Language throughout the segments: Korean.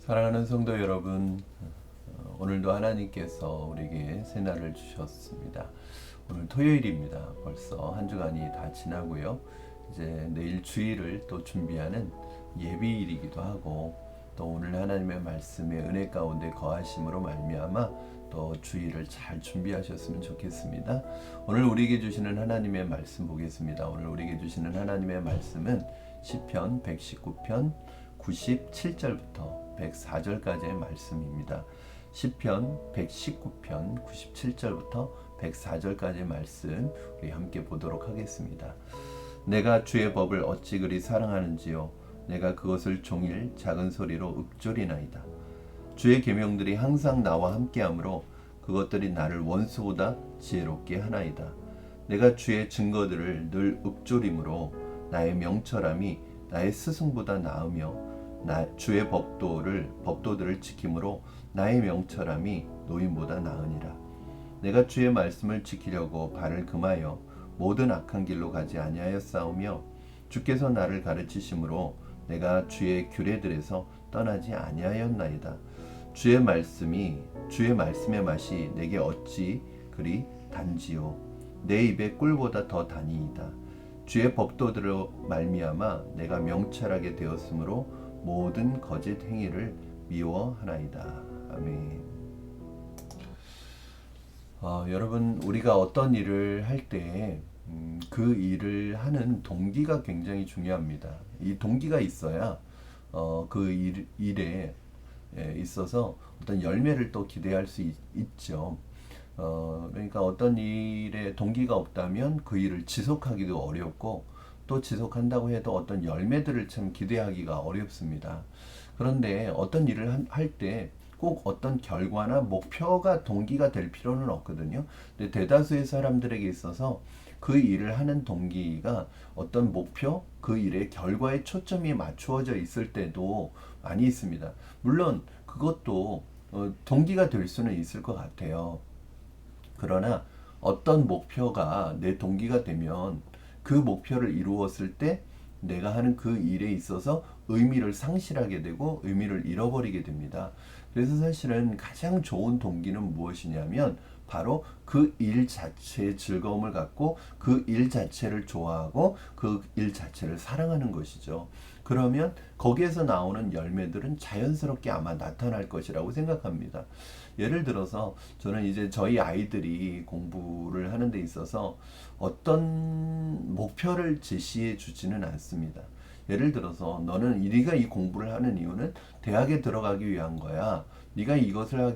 사랑하는 성도 여러분, 오늘도 하나님께서 우리에게 새날을 주셨습니다. 오늘 토요일입니다. 벌써 한 주간이 다 지나고요. 이제 내일 주일을 또 준비하는 예비일이기도 하고, 또 오늘 하나님의 말씀의 은혜 가운데 거하심으로 말미암아 또 주일을 잘 준비하셨으면 좋겠습니다. 오늘 우리에게 주시는 하나님의 말씀 보겠습니다. 오늘 우리에게 주시는 하나님의 말씀은 시편 119편 97절부터 104절까지의 말씀입니다. 시편 119편 97절부터 104절까지의 말씀 우리 함께 보도록 하겠습니다. 내가 주의 법을 어찌 그리 사랑하는지요. 내가 그것을 종일 작은 소리로 읊조리나이다. 주의 계명들이 항상 나와 함께하므로 그것들이 나를 원수보다 지혜롭게 하나이다. 내가 주의 증거들을 늘 읊조림으로 나의 명철함이 나의 스승보다 나으며 주의 법도들을 지킴으로 나의 명철함이 노인보다 나으니라. 내가 주의 말씀을 지키려고 발을 금하여 모든 악한 길로 가지 아니하였사오며 주께서 나를 가르치심으로 내가 주의 규례들에서 떠나지 아니하였나이다. 주의 말씀의 맛이 내게 어찌 그리 단지요. 내 입에 꿀보다 더 다니이다. 주의 법도들로 말미암아 내가 명철하게 되었으므로 모든 거짓 행위를 미워하나이다. 아멘. 여러분, 우리가 어떤 일을 할 때 그 일을 하는 동기가 굉장히 중요합니다. 이 동기가 있어야 그 일에 있어서 어떤 열매를 또 기대할 수 있죠. 그러니까 어떤 일에 동기가 없다면 그 일을 지속하기도 어렵고, 또 지속한다고 해도 어떤 열매들을 참 기대하기가 어렵습니다. 그런데 어떤 일을 할 때 꼭 어떤 결과나 목표가 동기가 될 필요는 없거든요. 근데 대다수의 사람들에게 있어서 그 일을 하는 동기가 어떤 목표, 그 일의 결과에 초점이 맞추어져 있을 때도 많이 있습니다. 물론 그것도 동기가 될 수는 있을 것 같아요. 그러나 어떤 목표가 내 동기가 되면 그 목표를 이루었을 때 내가 하는 그 일에 있어서 의미를 상실하게 되고 의미를 잃어버리게 됩니다. 그래서 사실은 가장 좋은 동기는 무엇이냐면 바로 그 일 자체의 즐거움을 갖고 그 일 자체를 좋아하고 그 일 자체를 사랑하는 것이죠. 그러면 거기에서 나오는 열매들은 자연스럽게 아마 나타날 것이라고 생각합니다. 예를 들어서 저는 이제 저희 아이들이 공부를 하는 데 있어서 어떤 목표를 제시해 주지는 않습니다. 예를 들어서 너는 네가 이 공부를 하는 이유는 대학에 들어가기 위한 거야. 네가 이것을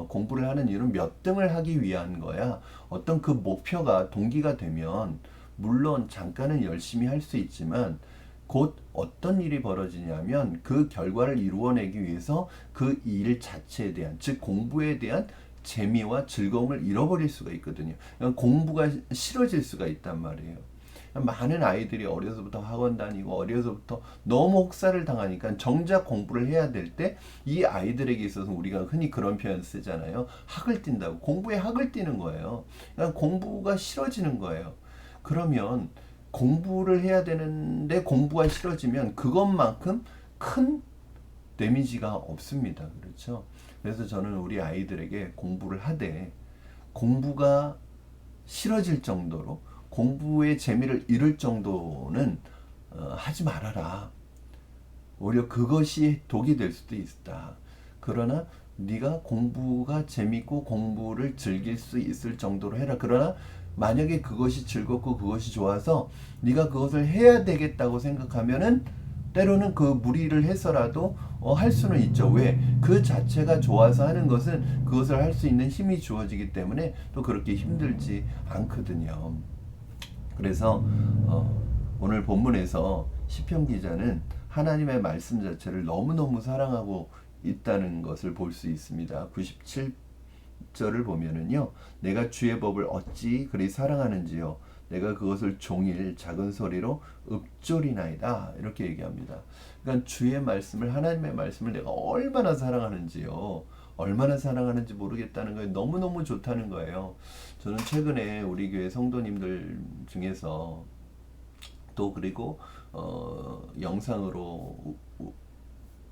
공부를 하는 이유는 몇 등을 하기 위한 거야. 어떤 그 목표가 동기가 되면 물론 잠깐은 열심히 할 수 있지만 곧 어떤 일이 벌어지냐면 그 결과를 이루어내기 위해서 그 일 자체에 대한, 즉 공부에 대한 재미와 즐거움을 잃어버릴 수가 있거든요. 공부가 싫어질 수가 있단 말이에요. 많은 아이들이 어려서부터 학원 다니고 어려서부터 너무 혹사를 당하니까 정작 공부를 해야 될 때 이 아이들에게 있어서 우리가 흔히 그런 표현 쓰잖아요. 학을 뛴다고. 공부에 학을 뛰는 거예요. 그러니까 공부가 싫어지는 거예요. 그러면 공부를 해야 되는데 공부가 싫어지면 그것만큼 큰 데미지가 없습니다. 그렇죠? 그래서 저는 우리 아이들에게 공부를 하되 공부가 싫어질 정도로 공부의 재미를 잃을 정도는 하지 말아라. 오히려 그것이 독이 될 수도 있다. 그러나 네가 공부가 재밌고 공부를 즐길 수 있을 정도로 해라. 그러나 만약에 그것이 즐겁고 그것이 좋아서 네가 그것을 해야 되겠다고 생각하면은 때로는 그 무리를 해서라도 할 수는 있죠. 왜? 그 자체가 좋아서 하는 것은 그것을 할 수 있는 힘이 주어지기 때문에 또 그렇게 힘들지 않거든요. 그래서 오늘 본문에서 시편 기자는 하나님의 말씀 자체를 너무너무 사랑하고 있다는 것을 볼 수 있습니다. 97절을 보면은요. 내가 주의 법을 어찌 그리 사랑하는지요. 내가 그것을 종일 작은 소리로 읊조리나이다. 이렇게 얘기합니다. 그러니까 주의 말씀을, 하나님의 말씀을 내가 얼마나 사랑하는지요. 얼마나 사랑하는지 모르겠다는 거예요. 너무너무 좋다는 거예요. 저는 최근에 우리 교회 성도님들 중에서 또 그리고 영상으로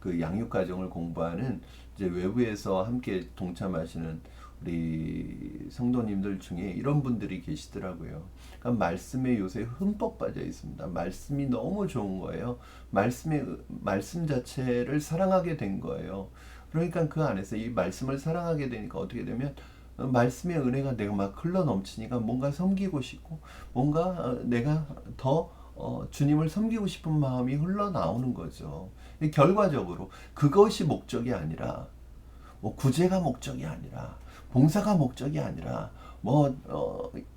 그 양육 과정을 공부하는 이제 외부에서 함께 동참하시는 우리 성도님들 중에 이런 분들이 계시더라고요. 그러니까 말씀에 요새 흠뻑 빠져 있습니다. 말씀이 너무 좋은 거예요. 말씀 자체를 사랑하게 된 거예요. 그러니까 그 안에서 이 말씀을 사랑하게 되니까 어떻게 되면 말씀의 은혜가 내가 막 흘러 넘치니까 뭔가 섬기고 싶고 뭔가 내가 더 주님을 섬기고 싶은 마음이 흘러나오는 거죠. 결과적으로 그것이 목적이 아니라 뭐 구제가 목적이 아니라 봉사가 목적이 아니라 뭐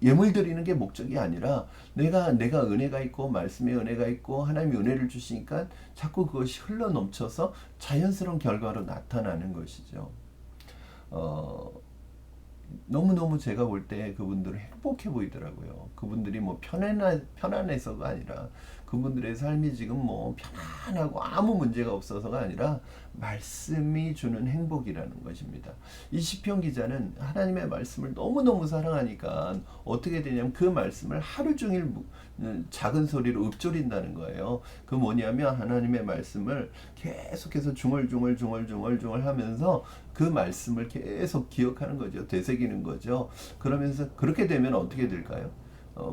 예물 드리는 게 목적이 아니라 내가 은혜가 있고 말씀의 은혜가 있고 하나님이 은혜를 주시니까 자꾸 그것이 흘러 넘쳐서 자연스러운 결과로 나타나는 것이죠. 너무너무 제가 볼 때 그분들은 행복해 보이더라고요. 그분들이 뭐 편안해서가 아니라 그분들의 삶이 지금 뭐 편안하고 아무 문제가 없어서가 아니라 말씀이 주는 행복이라는 것입니다. 이 시편 기자는 하나님의 말씀을 너무너무 사랑하니까 어떻게 되냐면 그 말씀을 하루 종일 작은 소리로 읊조린다는 거예요. 그 뭐냐면 하나님의 말씀을 계속해서 중얼중얼 하면서 그 말씀을 계속 기억하는 거죠. 되새기는 거죠. 그러면서 그렇게 되면 어떻게 될까요?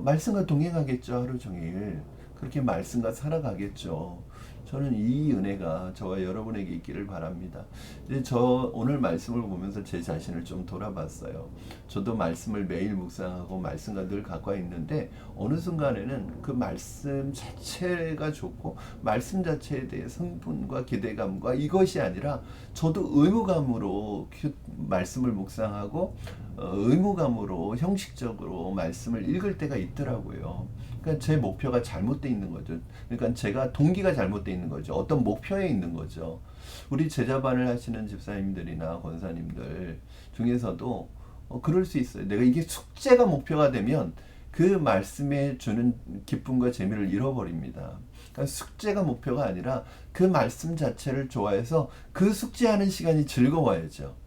말씀과 동행하겠죠. 하루 종일. 그렇게 말씀과 살아가겠죠. 저는 이 은혜가 저와 여러분에게 있기를 바랍니다. 이제 저 오늘 말씀을 보면서 제 자신을 좀 돌아봤어요. 저도 말씀을 매일 묵상하고 말씀과 늘 가까이 있는데 어느 순간에는 그 말씀 자체가 좋고 말씀 자체에 대해 성분과 기대감과 이것이 아니라 저도 의무감으로 말씀을 묵상하고 의무감으로 형식적으로 말씀을 읽을 때가 있더라고요. 그러니까 제 목표가 잘못되어 있는 거죠. 그러니까 제가 동기가 잘못되어 있는 거죠. 어떤 목표에 있는 거죠. 우리 제자반을 하시는 집사님들이나 권사님들 중에서도 그럴 수 있어요. 내가 이게 숙제가 목표가 되면 그 말씀에 주는 기쁨과 재미를 잃어버립니다. 그러니까 숙제가 목표가 아니라 그 말씀 자체를 좋아해서 그 숙제하는 시간이 즐거워야죠.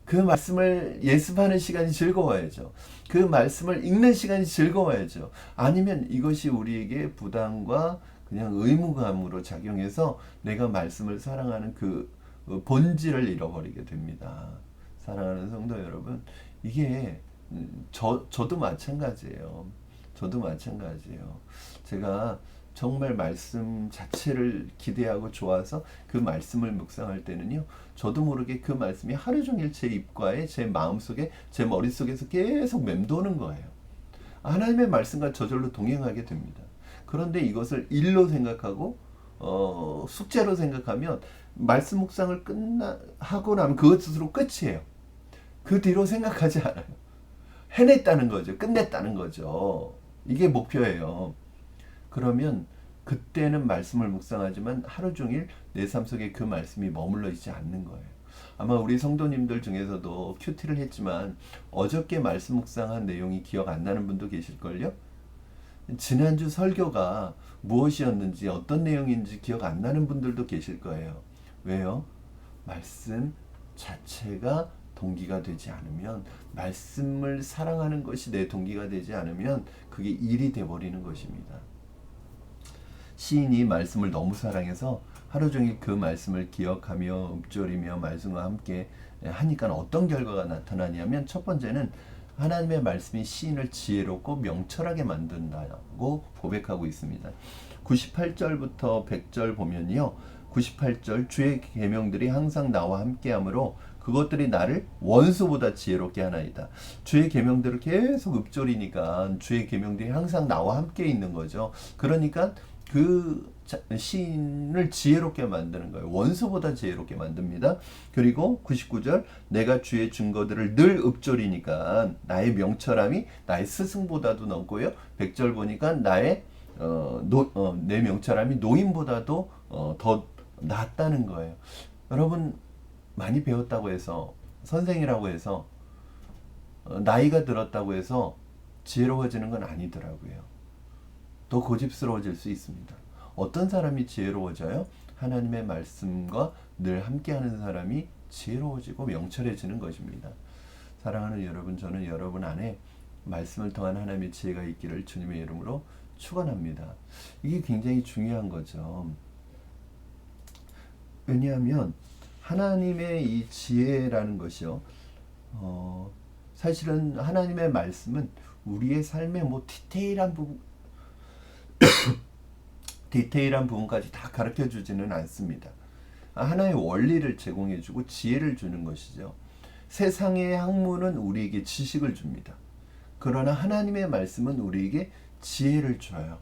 그 말씀을 예습하는 시간이 즐거워야죠. 그 말씀을 읽는 시간이 즐거워야죠. 아니면 이것이 우리에게 부담과 그냥 의무감으로 작용해서 내가 말씀을 사랑하는 그 본질을 잃어버리게 됩니다. 사랑하는 성도 여러분, 이게 저도 마찬가지예요. 저도 마찬가지예요. 제가 정말 말씀 자체를 기대하고 좋아서 그 말씀을 묵상할 때는요, 저도 모르게 그 말씀이 하루 종일 제 입가에 제 마음속에 제 머릿속에서 계속 맴도는 거예요. 하나님의 말씀과 저절로 동행하게 됩니다. 그런데 이것을 일로 생각하고 숙제로 생각하면 말씀 묵상을 하고 나면 그것 스스로 끝이에요. 그 뒤로 생각하지 않아요. 해냈다는 거죠. 끝냈다는 거죠. 이게 목표예요. 그러면 그때는 말씀을 묵상하지만 하루 종일 내 삶 속에 그 말씀이 머물러 있지 않는 거예요. 아마 우리 성도님들 중에서도 큐티를 했지만 어저께 말씀 묵상한 내용이 기억 안 나는 분도 계실걸요? 지난주 설교가 무엇이었는지 어떤 내용인지 기억 안 나는 분들도 계실 거예요. 왜요? 말씀 자체가 동기가 되지 않으면, 말씀을 사랑하는 것이 내 동기가 되지 않으면 그게 일이 되어버리는 것입니다. 시인이 말씀을 너무 사랑해서 하루 종일 그 말씀을 기억하며 읊조리며 말씀과 함께 하니까 어떤 결과가 나타나냐면, 첫 번째는 하나님의 말씀이 시인을 지혜롭고 명철하게 만든다고 고백하고 있습니다. 98절부터 100절 보면요, 98절 주의 계명들이 항상 나와 함께하므로 그것들이 나를 원수보다 지혜롭게 하나이다. 주의 계명들을 계속 읊조리니까 주의 계명들이 항상 나와 함께 있는 거죠. 그러니까 그 시인을 지혜롭게 만드는 거예요. 원수보다 지혜롭게 만듭니다. 그리고 99절 내가 주의 증거들을 늘 읊조리니까 나의 명철함이 나의 스승보다도 넘고요. 100절 보니까 내 명철함이 노인보다도 더 낫다는 거예요. 여러분, 많이 배웠다고 해서, 선생이라고 해서, 나이가 들었다고 해서 지혜로워지는 건 아니더라고요. 더 고집스러워질 수 있습니다. 어떤 사람이 지혜로워져요? 하나님의 말씀과 늘 함께하는 사람이 지혜로워지고 명철해지는 것입니다. 사랑하는 여러분, 저는 여러분 안에 말씀을 통한 하나님의 지혜가 있기를 주님의 이름으로 축원합니다. 이게 굉장히 중요한 거죠. 왜냐하면 하나님의 이 지혜라는 것이요, 사실은 하나님의 말씀은 우리의 삶의 뭐 디테일한 부분까지 다 가르쳐 주지는 않습니다. 하나의 원리를 제공해 주고 지혜를 주는 것이죠. 세상의 학문은 우리에게 지식을 줍니다. 그러나 하나님의 말씀은 우리에게 지혜를 줘요.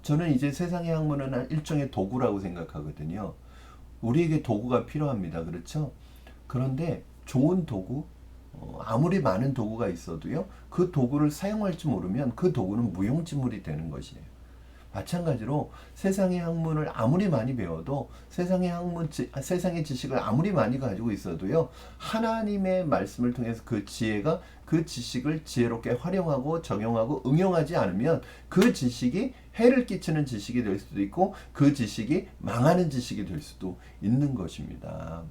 저는 이제 세상의 학문은 일종의 도구라고 생각하거든요. 우리에게 도구가 필요합니다. 그렇죠? 그런데 좋은 도구, 아무리 많은 도구가 있어도요, 그 도구를 사용할 줄 모르면 그 도구는 무용지물이 되는 것이에요. 마찬가지로 세상의 학문을 아무리 많이 배워도 세상의 지식을 아무리 많이 가지고 있어도요, 하나님의 말씀을 통해서 그 지혜가 그 지식을 지혜롭게 활용하고 적용하고 응용하지 않으면 그 지식이 해를 끼치는 지식이 될 수도 있고 그 지식이 망하는 지식이 될 수도 있는 것입니다.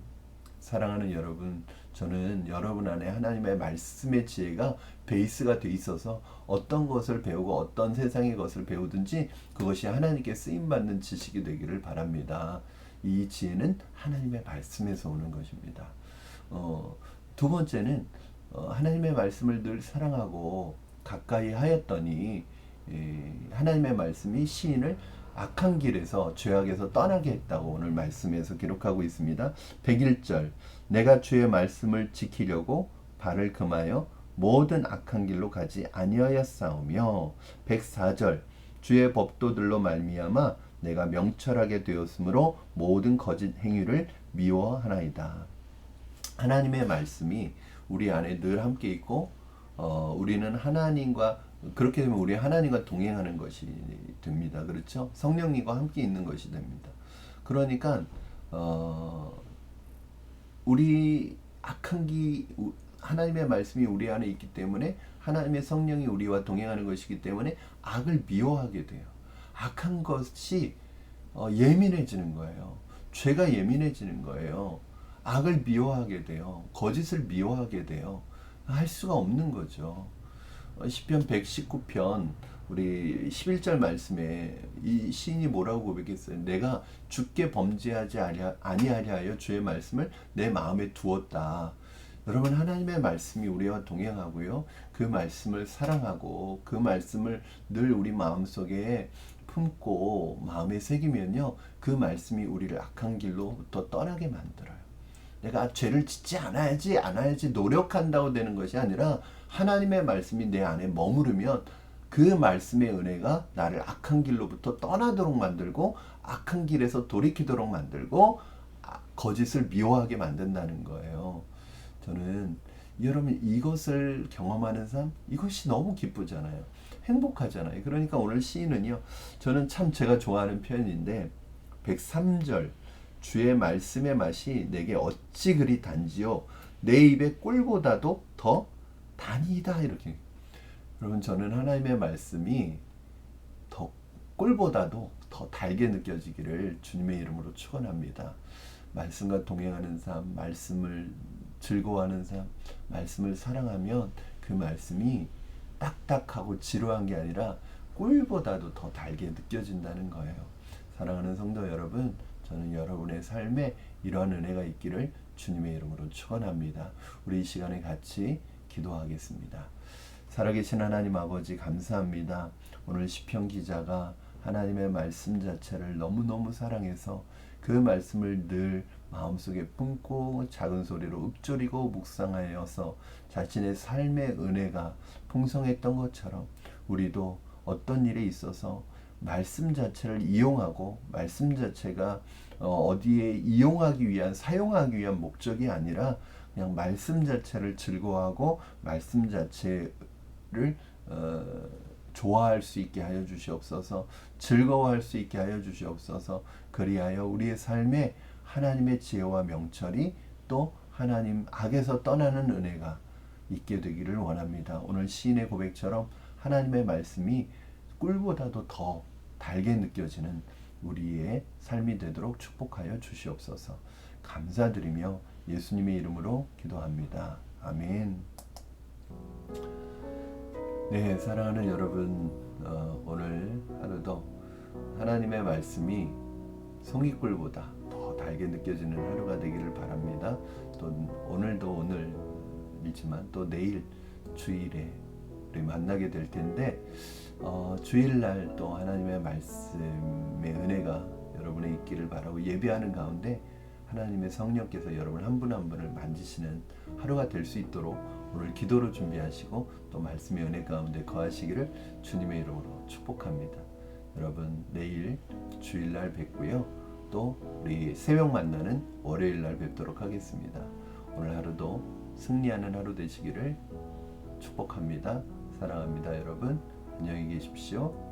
사랑하는 여러분, 저는 여러분 안에 하나님의 말씀의 지혜가 베이스가 돼 있어서 어떤 것을 배우고 어떤 세상의 것을 배우든지 그것이 하나님께 쓰임받는 지식이 되기를 바랍니다. 이 지혜는 하나님의 말씀에서 오는 것입니다. 두 번째는 하나님의 말씀을 늘 사랑하고 가까이 하였더니 하나님의 말씀이 시인을 악한 길에서 죄악에서 떠나게 했다고 오늘 말씀에서 기록하고 있습니다. 101절 내가 주의 말씀을 지키려고 발을 금하여 모든 악한 길로 가지 아니하였사오며 104절 주의 법도들로 말미암아 내가 명철하게 되었으므로 모든 거짓 행위를 미워하나이다. 하나님의 말씀이 우리 안에 늘 함께 있고 우리는 하나님과 그렇게 되면 우리 하나님과 동행하는 것이 됩니다. 그렇죠? 성령님과 함께 있는 것이 됩니다. 그러니까 우리 하나님의 말씀이 우리 안에 있기 때문에 하나님의 성령이 우리와 동행하는 것이기 때문에 악을 미워하게 돼요. 악한 것이 예민해지는 거예요. 죄가 예민해지는 거예요. 악을 미워하게 돼요. 거짓을 미워하게 돼요. 할 수가 없는 거죠. 시편 119편 우리 11절 말씀에 이 시인이 뭐라고 고백했어요? 내가 주께 범죄하지 아니하려 하여 주의 말씀을 내 마음에 두었다. 여러분, 하나님의 말씀이 우리와 동행하고요, 그 말씀을 사랑하고 그 말씀을 늘 우리 마음속에 품고 마음에 새기면요, 그 말씀이 우리를 악한 길로부터 떠나게 만들어요. 내가 죄를 짓지 않아야지 노력한다고 되는 것이 아니라 하나님의 말씀이 내 안에 머무르면 그 말씀의 은혜가 나를 악한 길로부터 떠나도록 만들고 악한 길에서 돌이키도록 만들고 거짓을 미워하게 만든다는 거예요. 저는 여러분 이것을 경험하는 삶, 이것이 너무 기쁘잖아요. 행복하잖아요. 그러니까 오늘 시인은요, 저는 참 제가 좋아하는 표현인데 103절 주의 말씀의 맛이 내게 어찌 그리 단지요 내 입의 꿀보다도 더 단이다. 이렇게. 여러분, 저는 하나님의 말씀이 더 꿀보다도 더 달게 느껴지기를 주님의 이름으로 축원합니다. 말씀과 동행하는 삶, 말씀을 즐거워하는 삶, 말씀을 사랑하면 그 말씀이 딱딱하고 지루한 게 아니라 꿀보다도 더 달게 느껴진다는 거예요. 사랑하는 성도 여러분, 저는 여러분의 삶에 이러한 은혜가 있기를 주님의 이름으로 축원합니다. 우리 이 시간에 같이 기도하겠습니다. 살아계신 하나님 아버지, 감사합니다. 오늘 시편 기자가 하나님의 말씀 자체를 너무너무 사랑해서 그 말씀을 늘 마음속에 품고 작은 소리로 읊조리고 묵상하여서 자신의 삶의 은혜가 풍성했던 것처럼 우리도 어떤 일에 있어서 말씀 자체를 이용하고 말씀 자체가 어디에 이용하기 위한, 사용하기 위한 목적이 아니라 그냥 말씀 자체를 즐거워하고 말씀 자체를 좋아할 수 있게 하여 주시옵소서. 즐거워할 수 있게 하여 주시옵소서. 그리하여 우리의 삶에 하나님의 지혜와 명철이 또 하나님 악에서 떠나는 은혜가 있게 되기를 원합니다. 오늘 시인의 고백처럼 하나님의 말씀이 꿀보다도 더 달게 느껴지는 우리의 삶이 되도록 축복하여 주시옵소서. 감사드리며 예수님의 이름으로 기도합니다. 아멘. 네, 사랑하는 여러분, 오늘 하루도 하나님의 말씀이 송이꿀보다 더 달게 달게 느껴지는 하루가 되기를 바랍니다. 또 오늘도 오늘이지만 또 내일 주일에 우리 만나게 될 텐데 주일날 또 하나님의 말씀의 은혜가 여러분의 있기를 바라고 예배하는 가운데 하나님의 성령께서 여러분 한 분 한 분을 만지시는 하루가 될 수 있도록 오늘 기도로 준비하시고 또 말씀의 은혜 가운데 거하시기를 주님의 이름으로 축복합니다. 여러분 내일 주일날 뵙고요. 또 우리 새벽 만나는 월요일날 뵙도록 하겠습니다. 오늘 하루도 승리하는 하루 되시기를 축복합니다. 사랑합니다. 여러분 안녕히 계십시오.